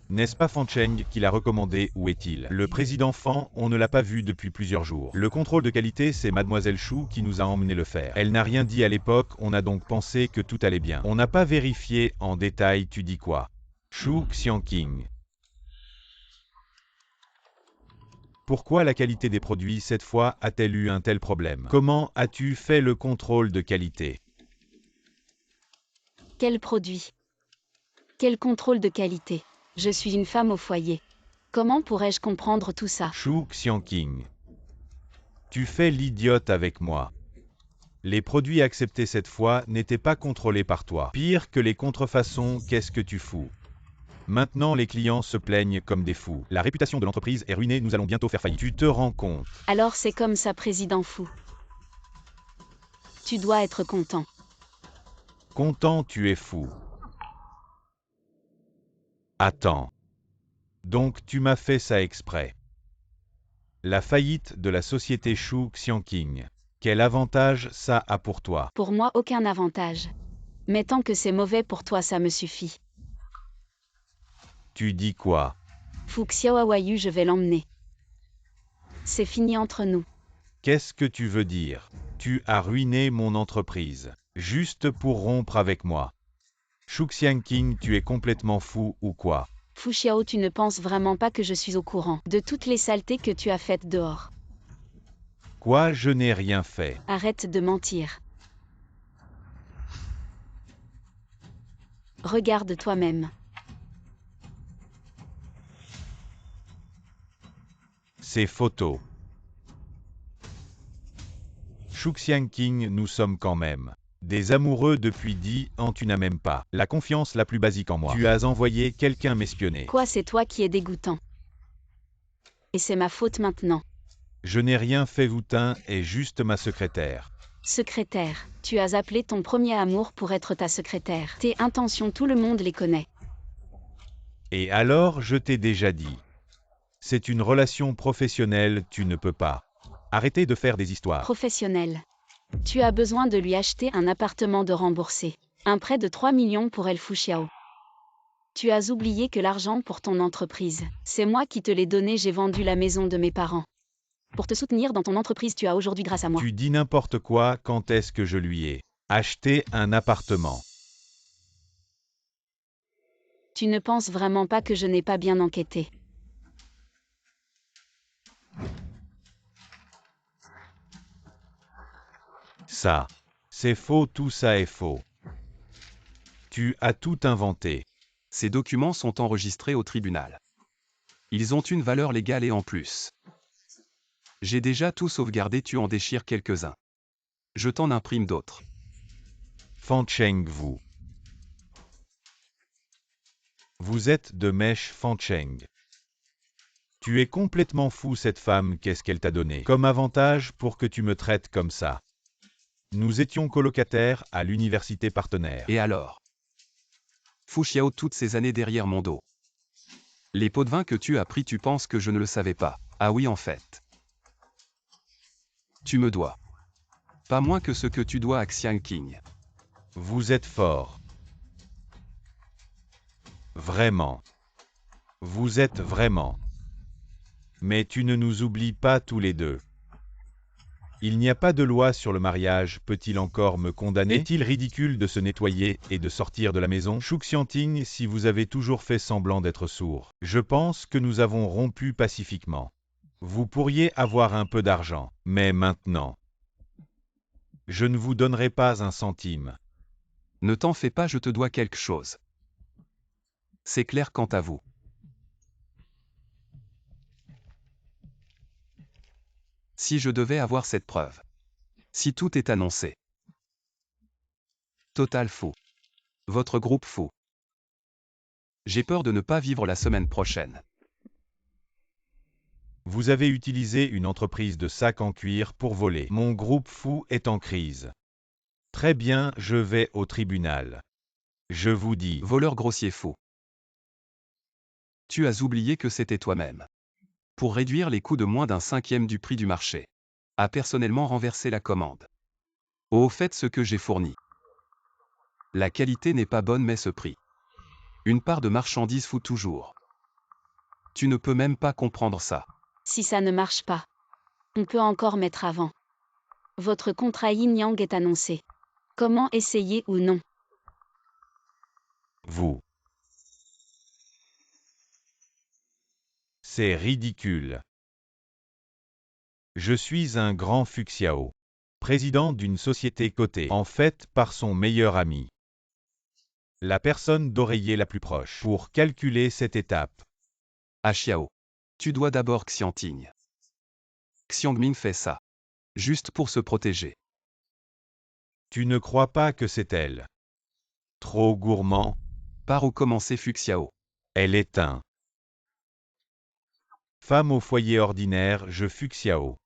N'est-ce pas Fan Cheng qui l'a recommandé? Où est-il? Le président Fan, on ne l'a pas vu depuis plusieurs jours. Le contrôle de qualité, c'est Mademoiselle Chou qui nous a emmené le faire. Elle n'a rien dit à l'époque, on a donc pensé que tout allait bien. On n'a pas vérifié en détail, tu dis quoi? Chou Xiangqing. Pourquoi la qualité des produits cette fois a-t-elle eu un tel problème? Comment as-tu fait le contrôle de qualité? Quel produit? Quel contrôle de qualité? Je suis une femme au foyer. Comment pourrais-je comprendre tout ça? Chou Xiangqing. Tu fais l'idiote avec moi. Les produits acceptés cette fois n'étaient pas contrôlés par toi. Pire que les contrefaçons, qu'est-ce que tu fous? Maintenant les clients se plaignent comme des fous. La réputation de l'entreprise est ruinée, nous allons bientôt faire faillite. Tu te rends compte? Alors c'est comme ça, président fou. Tu dois être content. Content, tu es fou. Attends. Donc tu m'as fait ça exprès. La faillite de la société Chou Xiangqing. Quel avantage ça a pour toi? Pour moi, aucun avantage. Mais tant que c'est mauvais pour toi, ça me suffit. Tu dis quoi? Fu Xiaowayu, je vais l'emmener. C'est fini entre nous. Qu'est-ce que tu veux dire? Tu as ruiné mon entreprise. Juste pour rompre avec moi. Chou Xiangqing, tu es complètement fou ou quoi? Fu Xiao, tu ne penses vraiment pas que je suis au courant de toutes les saletés que tu as faites dehors? Quoi? Je n'ai rien fait. Arrête de mentir. Regarde toi-même. Ces photos. Chou Xiangqing, nous sommes quand même des amoureux depuis 10 ans, tu n'as même pas la confiance la plus basique en moi. Tu as envoyé quelqu'un m'espionner. Quoi, c'est toi qui es dégoûtant. Et c'est ma faute maintenant. Je n'ai rien fait, Woutin est juste ma secrétaire. Secrétaire, tu as appelé ton premier amour pour être ta secrétaire. Tes intentions, tout le monde les connaît. Et alors, je t'ai déjà dit. C'est une relation professionnelle, tu ne peux pas. Arrêtez de faire des histoires. Professionnel. Tu as besoin de lui acheter un appartement de rembourser. Un prêt de 3 millions pour El Fu Xiao. Tu as oublié que l'argent pour ton entreprise, c'est moi qui te l'ai donné, j'ai vendu la maison de mes parents. Pour te soutenir dans ton entreprise, tu as aujourd'hui grâce à moi. Tu dis n'importe quoi, quand est-ce que je lui ai acheté un appartement? Tu ne penses vraiment pas que je n'ai pas bien enquêté? Ça, c'est faux, tout ça est faux. Tu as tout inventé. Ces documents sont enregistrés au tribunal. Ils ont une valeur légale et en plus. J'ai déjà tout sauvegardé, tu en déchires quelques-uns. Je t'en imprime d'autres. Fan Cheng, vous. Vous êtes de mèche, Fan Cheng. Tu es complètement fou, cette femme, qu'est-ce qu'elle t'a donné comme avantage pour que tu me traites comme ça? Nous étions colocataires à l'université partenaire. Et alors? Fu Xiao toutes ces années derrière mon dos. Les pots de vin que tu as pris, tu penses que je ne le savais pas? Ah oui, en fait. Tu me dois. Pas moins que ce que tu dois à Xiangqing. Vous êtes fort. Vraiment. Vous êtes vraiment. Mais tu ne nous oublies pas tous les deux. Il n'y a pas de loi sur le mariage, peut-il encore me condamner? Est-il ridicule de se nettoyer et de sortir de la maison? Chou Xiangqing, si vous avez toujours fait semblant d'être sourd, je pense que nous avons rompu pacifiquement. Vous pourriez avoir un peu d'argent, mais maintenant, je ne vous donnerai pas un centime. Ne t'en fais pas, je te dois quelque chose. C'est clair quant à vous. Si je devais avoir cette preuve. Si tout est annoncé. Total fou. Votre groupe fou. J'ai peur de ne pas vivre la semaine prochaine. Vous avez utilisé une entreprise de sacs en cuir pour voler. Mon groupe fou est en crise. Très bien, je vais au tribunal. Je vous dis. Voleur grossier fou. Tu as oublié que c'était toi-même. Pour réduire les coûts de moins d'un cinquième du prix du marché. A personnellement renversé la commande. Au fait ce que j'ai fourni. La qualité n'est pas bonne mais ce prix. Une part de marchandise fout toujours. Tu ne peux même pas comprendre ça. Si ça ne marche pas, on peut encore mettre avant. Votre contrat yin-yang est annoncé. Comment essayer ou non? Vous. C'est ridicule. Je suis un grand Fuxiao, président d'une société cotée, en fait par son meilleur ami. La personne d'oreiller la plus proche, pour calculer cette étape. Ah Xiao. Tu dois d'abord Xianting. Xiangming fait ça. Juste pour se protéger. Tu ne crois pas que c'est elle? Trop gourmand? Par où commencer Fuxiao? Elle est un. Femme au foyer ordinaire, je Fuxiao.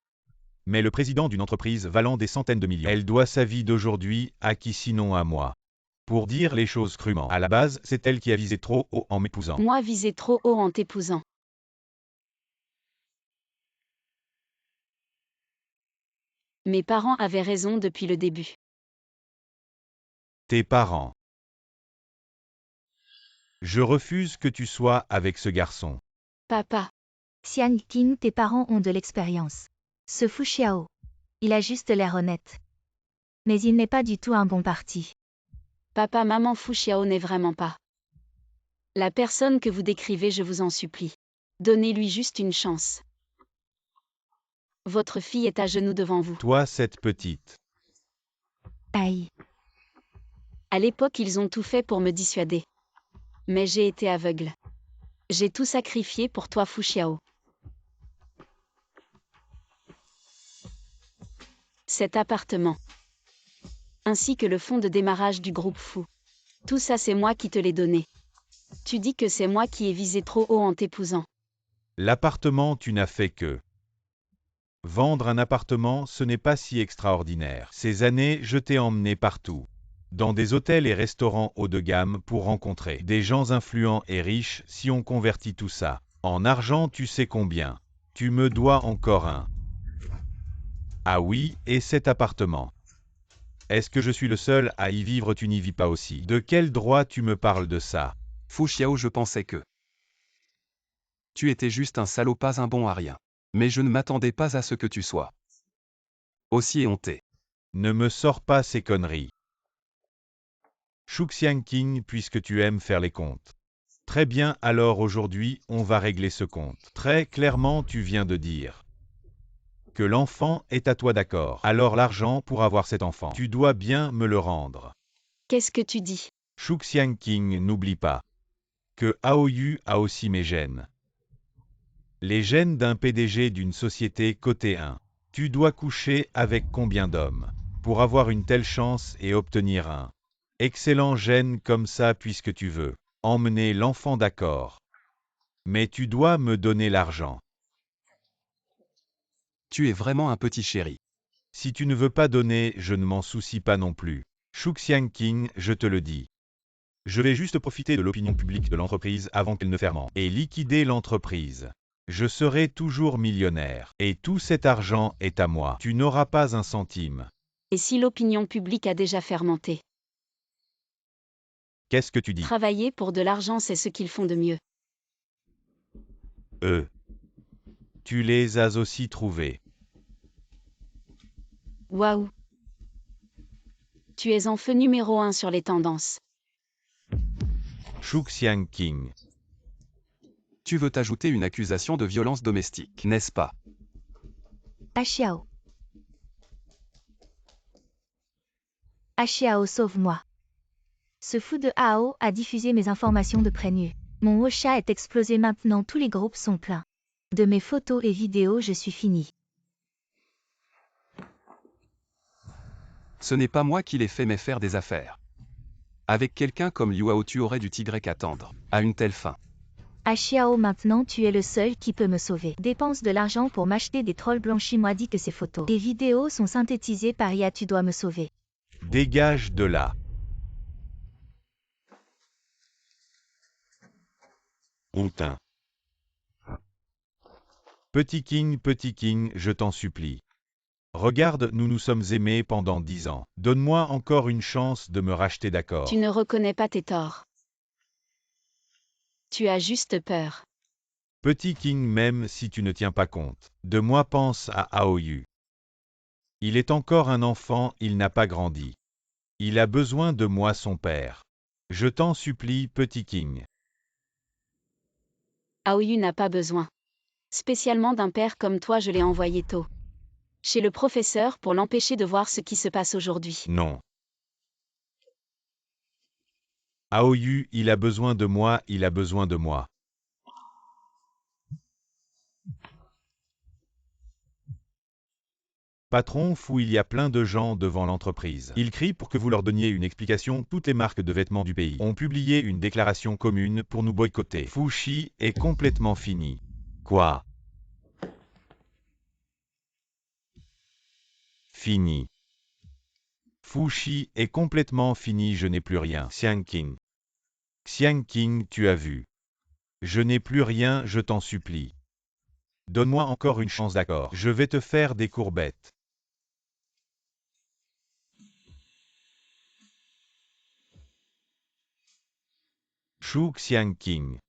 Mais le président d'une entreprise valant des centaines de millions. Elle doit sa vie d'aujourd'hui à qui sinon à moi. Pour dire les choses crûment, à la base, c'est elle qui a visé trop haut en m'épousant. Moi visé trop haut en t'épousant. Mes parents avaient raison depuis le début. Tes parents. Je refuse que tu sois avec ce garçon. Papa, Xian Qing, tes parents ont de l'expérience. Ce Fu Xiao. Il a juste l'air honnête. Mais il n'est pas du tout un bon parti. papa, maman Fuxiao n'est vraiment pas la personne que vous décrivez, je vous en supplie. Donnez-lui juste une chance. Votre fille est à genoux devant vous. Toi, cette petite. Aïe. À l'époque, ils ont tout fait pour me dissuader. Mais j'ai été aveugle. J'ai tout sacrifié pour toi, Fuxiao. Cet appartement. Ainsi que le fonds de démarrage du groupe Fou. Tout ça, c'est moi qui te l'ai donné. Tu dis que c'est moi qui ai visé trop haut en t'épousant. L'appartement, tu n'as fait que. Vendre un appartement, ce n'est pas si extraordinaire. Ces années, je t'ai emmené partout. Dans des hôtels et restaurants haut de gamme pour rencontrer des gens influents et riches. Si on convertit tout ça en argent, tu sais combien. Tu me dois encore un. Ah oui, et cet appartement. Est-ce que je suis le seul à y vivre? Tu n'y vis pas aussi. De quel droit tu me parles de ça? Fuxiao, je pensais que. Tu étais juste un salaud, pas un bon à rien. Mais je ne m'attendais pas à ce que tu sois aussi éhonté. Ne me sors pas ces conneries. Shuxiang King, puisque tu aimes faire les comptes. Très bien, alors aujourd'hui, on va régler ce compte. Très clairement, tu viens de dire que l'enfant est à toi, d'accord. Alors l'argent pour avoir cet enfant, tu dois bien me le rendre. Qu'est-ce que tu dis? Shuxiang King, n'oublie pas que Aoyu a aussi mes gènes. Les gènes d'un PDG d'une société cotée 1. Tu dois coucher avec combien d'hommes pour avoir une telle chance et obtenir un excellent gène comme ça puisque tu veux emmener l'enfant, d'accord. Mais tu dois me donner l'argent. Tu es vraiment un petit chéri. Si tu ne veux pas donner, je ne m'en soucie pas non plus. Shuxiang King, je te le dis. Je vais juste profiter de l'opinion publique de l'entreprise avant qu'elle ne fermente et liquider l'entreprise. Je serai toujours millionnaire. Et tout cet argent est à moi. Tu n'auras pas un centime. Et si l'opinion publique a déjà fermenté? Qu'est-ce que tu dis? Travailler pour de l'argent, c'est ce qu'ils font de mieux. Tu les as aussi trouvés. Waouh! Tu es en feu numéro 1 sur les tendances. Shuxiang King. Tu veux t'ajouter une accusation de violence domestique, n'est-ce pas? Ah Xiao. Ah Xiao, sauve-moi. Ce fou de Hao a diffusé mes informations de prénu. Mon Ocha est explosé maintenant, tous les groupes sont pleins. De mes photos et vidéos, je suis fini. Ce n'est pas moi qui l'ai fait mais faire des affaires. Avec quelqu'un comme Liuao, tu aurais dû attendre à une telle fin. Ah Xiao, maintenant tu es le seul qui peut me sauver. Dépense de l'argent pour m'acheter des trolls blanchis, moi dit que ces photos. Des vidéos sont synthétisées par IA, tu dois me sauver. Dégage de là. Hontin. Petit King, je t'en supplie. Regarde, nous nous sommes aimés pendant 10 ans. Donne-moi encore une chance de me racheter, d'accord? Tu ne reconnais pas tes torts. Tu as juste peur. Petit King, même si tu ne tiens pas compte de moi, pense à Aoyu. Il est encore un enfant, il n'a pas grandi. Il a besoin de moi, son père. Je t'en supplie, Petit King. Aoyu n'a pas besoin. Spécialement d'un père comme toi, je l'ai envoyé tôt. Chez le professeur pour l'empêcher de voir ce qui se passe aujourd'hui. Non. Aoyu, il a besoin de moi, il a besoin de moi. Patron Fou, il y a plein de gens devant l'entreprise. Ils crient pour que vous leur donniez une explication. Toutes les marques de vêtements du pays ont publié une déclaration commune pour nous boycotter. Fushi est complètement fini. Quoi? Fini. Fushi est complètement fini, je n'ai plus rien. Xiang King, tu as vu. Je n'ai plus rien, je t'en supplie. Donne-moi encore une chance, d'accord? Je vais te faire des courbettes. Shu Xiang King.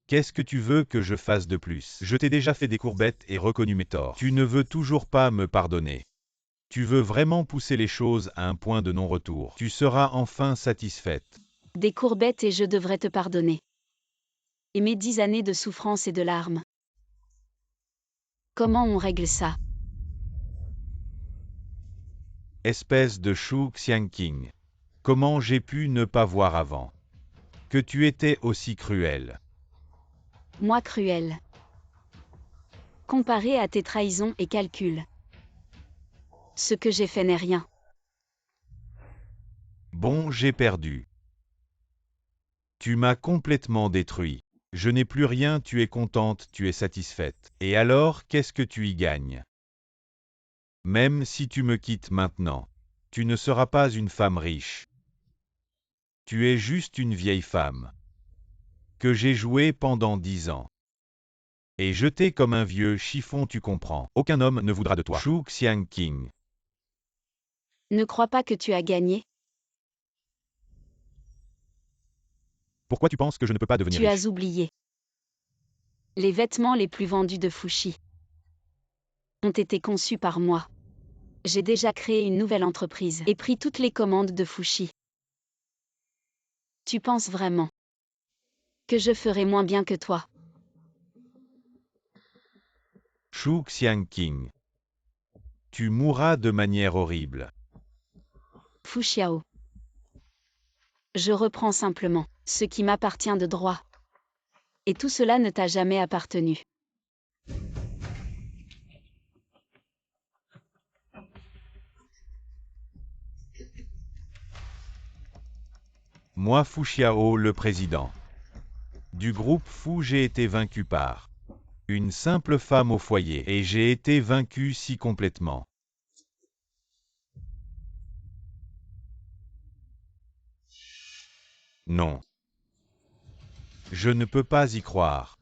Qu'est-ce que tu veux que je fasse de plus? Je t'ai déjà fait des courbettes et reconnu mes torts. Tu ne veux toujours pas me pardonner. Tu veux vraiment pousser les choses à un point de non-retour. Tu seras enfin satisfaite. Des courbettes et je devrais te pardonner. Et mes 10 années de souffrance et de larmes. Comment on règle ça? Espèce de Shu Xiang King. Comment j'ai pu ne pas voir avant que tu étais aussi cruel? Moi cruel. Comparé à tes trahisons et calculs. Ce que j'ai fait n'est rien. Bon, j'ai perdu. Tu m'as complètement détruit. Je n'ai plus rien, tu es contente, tu es satisfaite. Et alors, qu'est-ce que tu y gagnes? Même si tu me quittes maintenant, tu ne seras pas une femme riche. Tu es juste une vieille femme que j'ai jouée pendant 10 ans. Et jetée comme un vieux chiffon, tu comprends. Aucun homme ne voudra de toi. Shu Xiang King. Ne crois pas que tu as gagné. Pourquoi tu penses que je ne peux pas devenir Tu riche? as oublié. Les vêtements les plus vendus de Fushi ont été conçus par moi. J'ai déjà créé une nouvelle entreprise et pris toutes les commandes de Fushi. Tu penses vraiment que je ferai moins bien que toi? Shu Xiang King. Tu mourras de manière horrible. Fuxiao. Je reprends simplement ce qui m'appartient de droit. Et tout cela ne t'a jamais appartenu. Moi Fuxiao, le président du groupe Fu, j'ai été vaincu par une simple femme au foyer, et j'ai été vaincu si complètement. Non. Je ne peux pas y croire.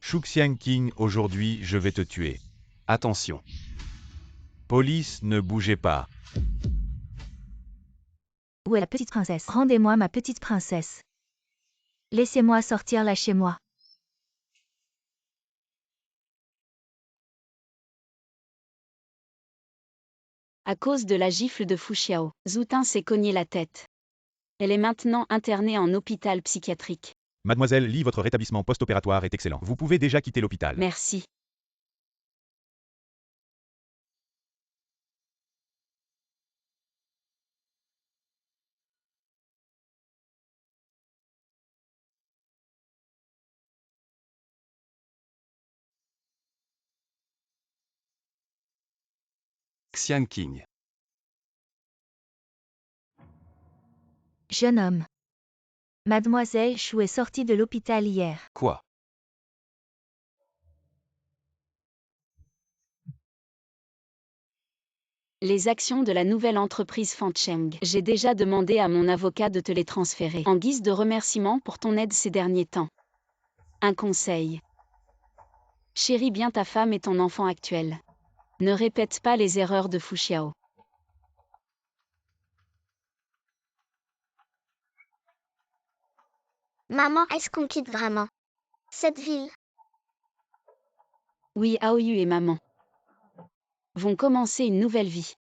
Shu Xiang King, aujourd'hui, je vais te tuer. Attention. Police, ne bougez pas. Où est la petite princesse? Rendez-moi ma petite princesse. Laissez-moi sortir, lâchez-moi. À cause de la gifle de Fuxiao, Zoutin s'est cogné la tête. Elle est maintenant internée en hôpital psychiatrique. Mademoiselle Li, votre rétablissement post-opératoire est excellent. Vous pouvez déjà quitter l'hôpital. Merci. Xiang King. Jeune homme. Mademoiselle Chou est sortie de l'hôpital hier. Quoi? Les actions de la nouvelle entreprise Fancheng. J'ai déjà demandé à mon avocat de te les transférer, en guise de remerciement pour ton aide ces derniers temps. Un conseil. Chéris bien ta femme et ton enfant actuel. Ne répète pas les erreurs de Fu Xiao. Maman, est-ce qu'on quitte vraiment cette ville? Oui, Aoyu et maman vont commencer une nouvelle vie.